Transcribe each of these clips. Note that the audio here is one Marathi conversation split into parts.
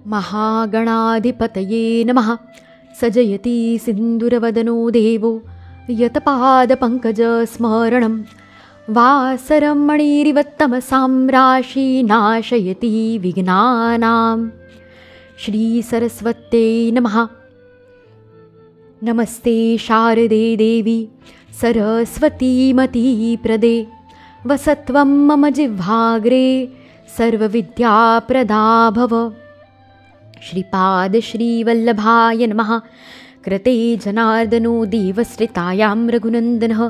महागणाधिपतये नमः। सजयति सिन्दूरवदनो देवो यत्पादपङ्कजस्मरणं वासरं मणिरिवत्तमसां राशि नाशयति विघ्नानां। श्रीसरस्वत्यै नमः। नमस्ते शारदे देवी सरस्वतीमतीप्रदे वसत्वं मम जिह्वाग्रे सर्वविद्याप्रदा भव। श्रीपादश्रीवल्लभाय नमः। कृते जनार्दनो देवश्रितायां रघुनन्दनः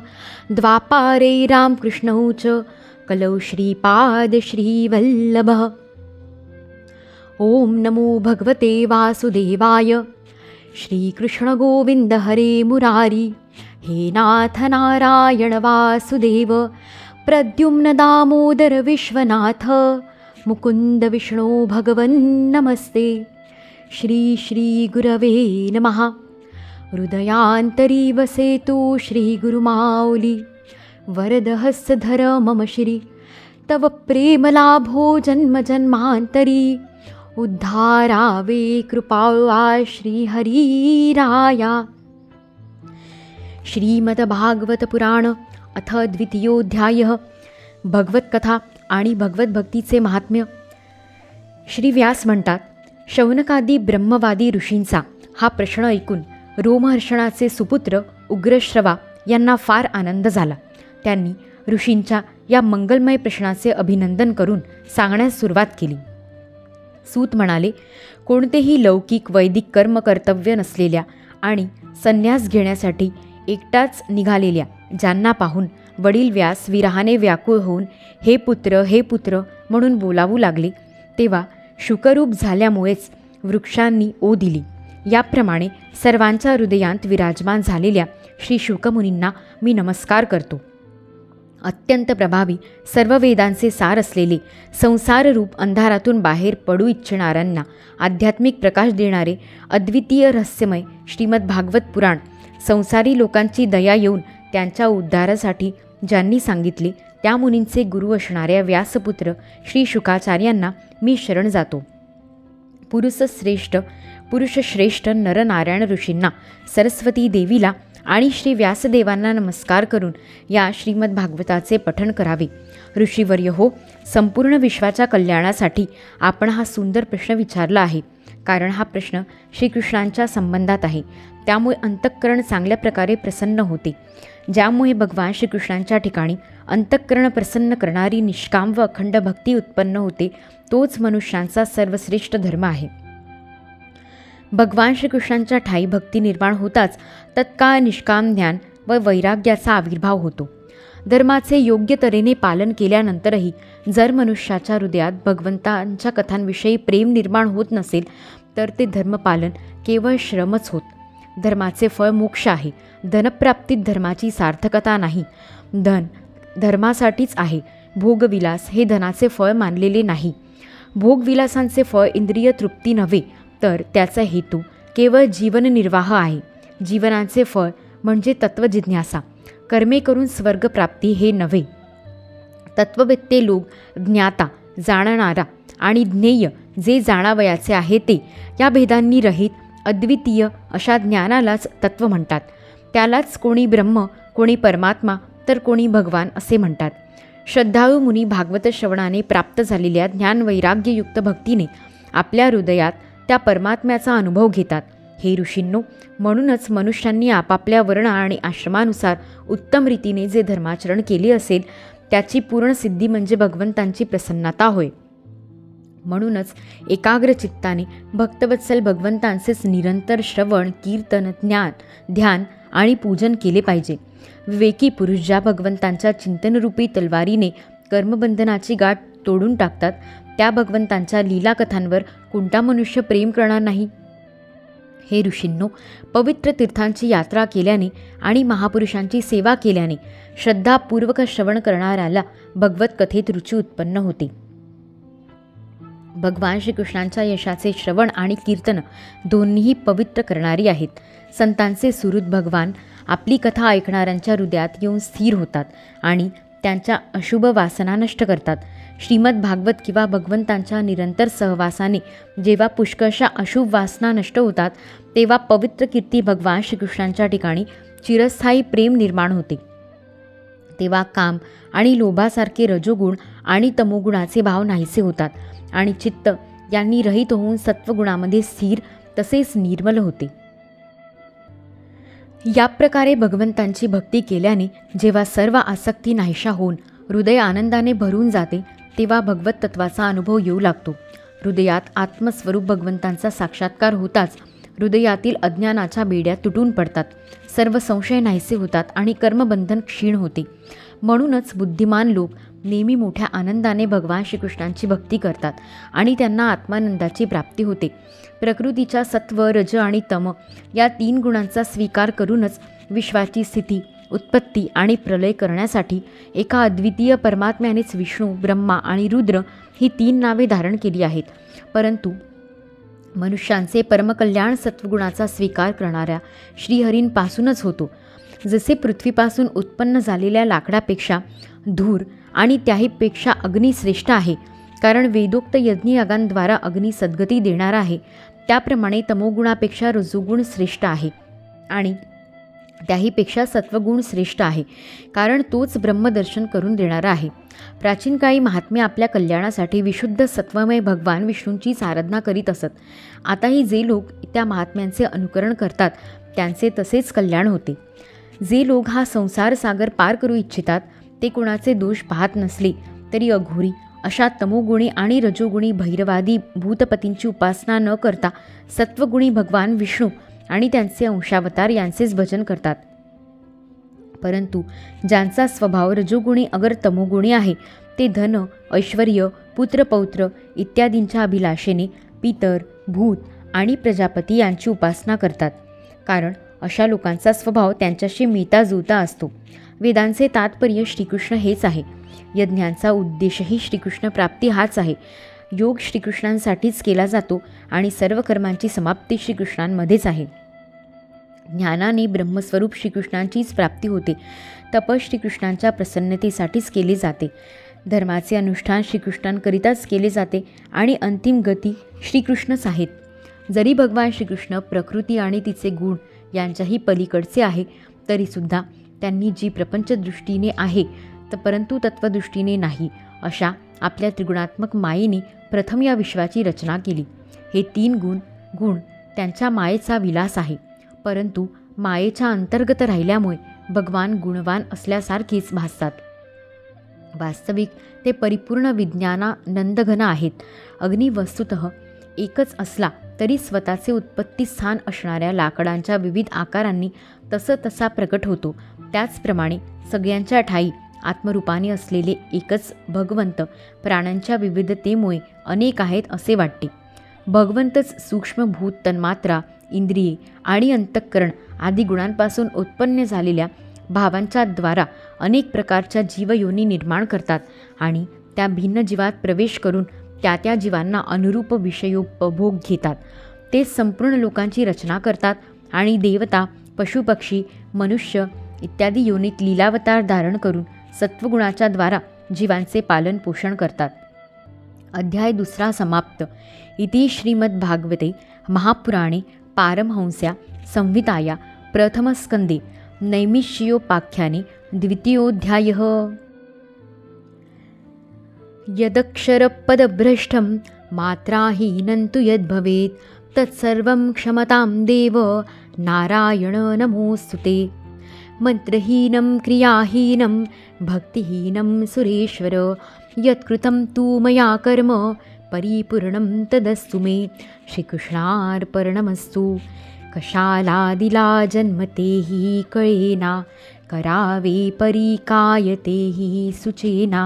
द्वापारे रामकृष्णौ च कलौ श्रीपादश्रीवल्लभः। ॐ नमो भगवते वासुदेवाय। श्रीकृष्णगोविन्द हरे मुरारी हे नाथ नारायण वासुदेव प्रद्युम्न दामोदर विश्वनाथ मुकुन्द विष्णो भगवन् नमस्ते। श्री श्री गुरवे नमः। हृदयान्तरी वसेतु श्रीगुरुमाऊली वरदहस्तधर मम श्री तव प्रेमलाभो जन्म जन्मान्तरी उद्धारावे कृपाळा श्रीहरिराया। श्रीमद्भागवत पुराण अथ द्वितीयोऽध्यायः। भगवत्कथा आणि भगवद्भक्तीचे महात्म्य। श्री व्यास म्हणतात, शौनकादी ब्रह्मवादी ऋषींचा हा प्रश्न ऐकून रोमहर्षणाचे सुपुत्र उग्रश्रवा यांना फार आनंद झाला. त्यांनी ऋषींच्या या मंगलमय प्रश्नाचे अभिनंदन करून सांगण्यास सुरुवात केली. सूत म्हणाले, कोणतेही लौकिक वैदिक कर्म कर्तव्य नसलेल्या आणि संन्यास घेण्यासाठी एकटाच निघालेल्या ज्यांना पाहून वडील व्यास विरहाने व्याकुळ होऊन हे पुत्र म्हणून बोलावू लागले, तेव्हा शुकरूप झाल्यामुळेच वृक्षांनी ओ दिली. याप्रमाणे सर्वांच्या हृदयांत विराजमान झालेल्या श्री शुकमुनींना मी नमस्कार करतो. अत्यंत प्रभावी सर्व वेदांचे सार असलेले संसाररूप अंधारातून बाहेर पडू इच्छिणाऱ्यांना आध्यात्मिक प्रकाश देणारे अद्वितीय रहस्यमय श्रीमद्भागवत पुराण संसारी लोकांची दया येऊन त्यांच्या उद्धारासाठी ज्यांनी सांगितले त्या मुनींचे गुरु असणाऱ्या व्यासपुत्र श्री शुकाचार्यांना मी शरण जातो. पुरुषश्रेष्ठ नरनारायण ऋषींना, सरस्वती देवीला आणि श्री व्यासदेवांना नमस्कार करून या श्रीमद्भागवताचे पठण करावे. ऋषीवर्य हो, संपूर्ण विश्वाच्या कल्याणासाठी आपण हा सुंदर प्रश्न विचारला आहे. कारण हा प्रश्न श्रीकृष्णांच्या संबंधात आहे. त्यामुळे अंतःकरण चांगल्या प्रकारे प्रसन्न होते. ज्यामुळे भगवान श्रीकृष्णांच्या ठिकाणी अंतःकरण प्रसन्न करणारी निष्काम व अखंड भक्ती उत्पन्न होते. तोच मनुष्यांचा सर्वश्रेष्ठ धर्म आहे. भगवान श्रीकृष्णांच्या ठायी भक्ती निर्माण होताच तत्काळ निष्काम ज्ञान व वैराग्याचा आविर्भाव होतो. धर्माचे योग्य तऱ्हेने पालन केल्यानंतरही जर मनुष्याच्या हृदयात भगवंतांच्या कथांविषयी प्रेम निर्माण होत नसेल तर ते धर्मपालन केवळ श्रमच होत. धर्माचे फळ मोक्ष आहे. धनप्राप्तीत धर्माची सार्थकता नाही. धन धर्मासाठीच आहे. भोगविलास हे धनाचे फळ मानलेले नाही. भोगविलासांचे फळ इंद्रिय तृप्ती नव्हे तर त्याचा हेतू केवळ जीवननिर्वाह आहे. जीवनाचे फळ म्हणजे तत्वजिज्ञासा. कर्मे करून स्वर्गप्राप्ती हे नव्हे. तत्ववेत्ते लोक ज्ञाता, जाणणारा आणि ज्ञेय जे जाणावयाचे आहे ते या भेदांनी रहित अद्वितीय अशा ज्ञानालाच तत्व म्हणतात. त्यालाच कोणी ब्रह्म, कोणी परमात्मा तर कोणी भगवान असे म्हणतात. श्रद्धाळू मुनी भागवत श्रवणाने प्राप्त झालेल्या ज्ञानवैराग्ययुक्त भक्तीने आपल्या हृदयात त्या परमात्म्याचा अनुभव घेतात. हे ऋषींनो, म्हणूनच मनुष्यांनी आपापल्या वर्ण आणि आश्रमानुसार उत्तम रीतीने जे धर्माचरण केले असेल त्याची पूर्ण सिद्धी म्हणजे भगवंतांची प्रसन्नता होय. म्हणूनच एकाग्र चित्ताने भक्तवत्सल भगवंतांचेच निरंतर श्रवण, कीर्तन, ज्ञान, ध्यान आणि पूजन केले पाहिजे. विवेकी पुरुष ज्या भगवंतांच्या चिंतनरूपी तलवारीने कर्मबंधनाची गाठ तोडून टाकतात त्या भगवंतांच्या लीलाकथांवर कोणता मनुष्य प्रेम करणार नाही. हे ऋषींनो, पवित्र तीर्थांची यात्रा केल्याने आणि महापुरुषांची सेवा केल्याने श्रद्धापूर्वक श्रवण करणाऱ्याला भगवत कथेत रुची उत्पन्न होते. भगवान श्रीकृष्णांच्या यशाचे श्रवण आणि कीर्तन दोन्हीही पवित्र करणारी आहेत. संतांचे सुहृद भगवान आपली कथा ऐकणाऱ्यांच्या हृदयात येऊन स्थिर होतात आणि त्यांच्या अशुभ वासना नष्ट करतात. श्रीमद भागवत किंवा भगवंतांच्या निरंतर सहवासाने जेव्हा पुष्कळशा अशुभ वासना नष्ट होतात तेव्हा पवित्र कीर्ती भगवान श्रीकृष्णांच्या ठिकाणी चिरस्थायी प्रेम निर्माण होते. तेव्हा काम आणि लोभासारखे रजोगुण आणि तमोगुणाचे भाव नाहीसे होतात आणि चित्त यांनी रहित होऊन सत्वगुणामध्ये स्थिर तसेच निर्मल होते. या प्रकारे भगवंतांची भक्ती केल्याने जेव्हा सर्व आसक्ती नाहीशा होऊन हृदय आनंदाने भरून जाते तेव्हा भगवत तत्वाचा अनुभव येऊ लागतो. हृदयात आत्मस्वरूप भगवंतांचा साक्षात्कार होताच हृदयातील अज्ञानाच्या बेड्या तुटून पडतात, सर्व संशय नाहीसे होतात आणि कर्मबंधन क्षीण होते. म्हणूनच बुद्धिमान लोक नेहमी मोठ्या आनंदाने भगवान श्रीकृष्णांची भक्ती करतात आणि त्यांना आत्मानंदाची प्राप्ती होते. प्रकृतीच्या सत्व, रज आणि तम या 3 गुणांचा स्वीकार करूनच विश्वाची स्थिती, उत्पत्ती आणि प्रलय करण्यासाठी एका अद्वितीय परमात्म्यानेच विष्णू, ब्रह्मा आणि रुद्र ही 3 नावे धारण केली आहेत. परंतु मनुष्यांचे परमकल्याण सत्वगुणाचा स्वीकार करणाऱ्या श्रीहरींपासूनच होतो. जसे पृथ्वीपासून उत्पन्न झालेल्या लाकडापेक्षा धूर आणि त्याहीपेक्षा अग्नी श्रेष्ठ आहे, कारण वेदोक्त यज्ञयागांद्वारा अग्नी सद्गती देणारा आहे, त्याप्रमाणे तमोगुणापेक्षा रजोगुण श्रेष्ठ आहे आणि त्याहीपेक्षा सत्वगुण श्रेष्ठ आहे, कारण तोच ब्रह्मदर्शन करून देणारा आहे. प्राचीन काळी महात्मे आपल्या कल्याणासाठी विशुद्ध सत्वमय भगवान विष्णूंचीच आराधना करीत असत. आताही जे लोक त्या महात्म्यांचे अनुकरण करतात त्यांचे तसेच कल्याण होते. जे लोक हा संसार सागर पार करू इच्छितात ते कोणाचे दोष पाहत नसले तरी अघोरी अशा तमोगुणी आणि रजोगुणी भैरवादी भूतपतींची उपासना न करता सत्वगुणी भगवान विष्णू आणि त्यांचे अंशावतार यांचेच भजन करतात. परंतु ज्यांचा स्वभाव रजोगुणी अगर तमोगुणी आहे ते धन, ऐश्वर्य, पुत्रपौत्र इत्यादींच्या अभिलाषेने पितर, भूत आणि प्रजापती यांची उपासना करतात, कारण अशा लोकांचा स्वभाव त्यांच्याशी मिळता-जुळता असतो. वेदांचे तात्पर्य श्रीकृष्ण हेच आहे. यज्ञांचा उद्देशही श्रीकृष्ण प्राप्ती हाच आहे. योग श्रीकृष्णांसाठीच केला जातो आणि सर्व कर्मांची समाप्ती श्रीकृष्णांमध्येच आहे. ज्ञानाने ब्रह्मस्वरूप श्रीकृष्णांचीच प्राप्ती होते. तप श्रीकृष्णांच्या प्रसन्नतेसाठीच केले जाते. धर्माचे अनुष्ठान श्रीकृष्णांकरिताच केले जाते आणि अंतिम गती श्रीकृष्णच आहेत. जरी भगवान श्रीकृष्ण प्रकृती आणि तिचे गुण यांच्याही पलीकडचे आहे तरीसुद्धा त्यांनी जी प्रपंचदृष्टीने आहे परंतु तत्वदृष्टीने नाही अशा आपल्या त्रिगुणात्मक मायेने प्रथम या विश्वाची रचना केली. हे 3 गुण त्यांच्या मायेचा विलास आहे, परंतु मायेच्या अंतर्गत राहिल्यामुळे भगवान गुणवान असल्यासारखेच भासतात. वास्तविक ते परिपूर्ण विज्ञानानंदघन आहेत. अग्नी वस्तुतः एकच असला तरी स्वतःचे उत्पत्ती स्थान असणाऱ्या लाकडांच्या विविध आकारांनी तसा प्रकट होतो. त्याचप्रमाणे सगळ्यांच्या ठायी आत्मरूपाने असलेले एकच भगवंत प्राण्यांच्या विविधतेमुळे अनेक आहेत असे वाटते. भगवंतच सूक्ष्मभूत तन्मात्रा, इंद्रिये आणि अंतःकरण आदी गुणांपासून उत्पन्न झालेल्या भावांच्या द्वारा अनेक प्रकारच्या जीवयोनी निर्माण करतात आणि त्या भिन्न जीवात प्रवेश करून त्या जीवांना अनुरूप विषयोपभोग घेतात. ते संपूर्ण लोकांची रचना करतात आणि देवता, पशुपक्षी, मनुष्य इत्यादी योनीत लीलावतार धारण करून सत्वगुणाच्या द्वारा जीवांचे पालन पोषण करतात. अध्याय 2 समाप्त. इति श्रीमद्भागवते महापुराणे पारमहंस्या संहिताया प्रथमस्कंदे नैमिषयोपाख्याने 2ोऽध्यायः. यदक्षरपदभ्रष्टं मात्राहीनं तु यद्भवेत् तत्सर्वं क्षमतां देव नारायण नमोऽस्तुते. मंत्रहीनं क्रियाहीनं भक्तिहीनं सुरेश्वर यत्कृतं तु मया कर्म परिपूर्णं तदस्तु मे. श्रीकृष्णार्पणमस्तु. कशालादिला जन्मतेहि कळेना करावे परिकायतेहि सुचेना.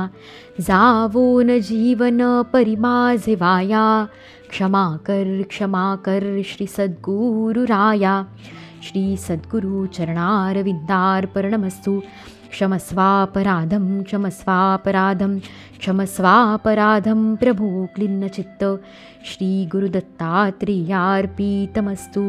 जावो न जीवन परिमाझे वाया क्षमा कर श्री सद्गुरुराया. श्री सद्गुरु चरणारविंदार्पणमस्तु. क्षमस्वापराधं प्रभु क्लिन्न चित्त. श्री गुरुदत्तात्रेयार्पितमस्तु.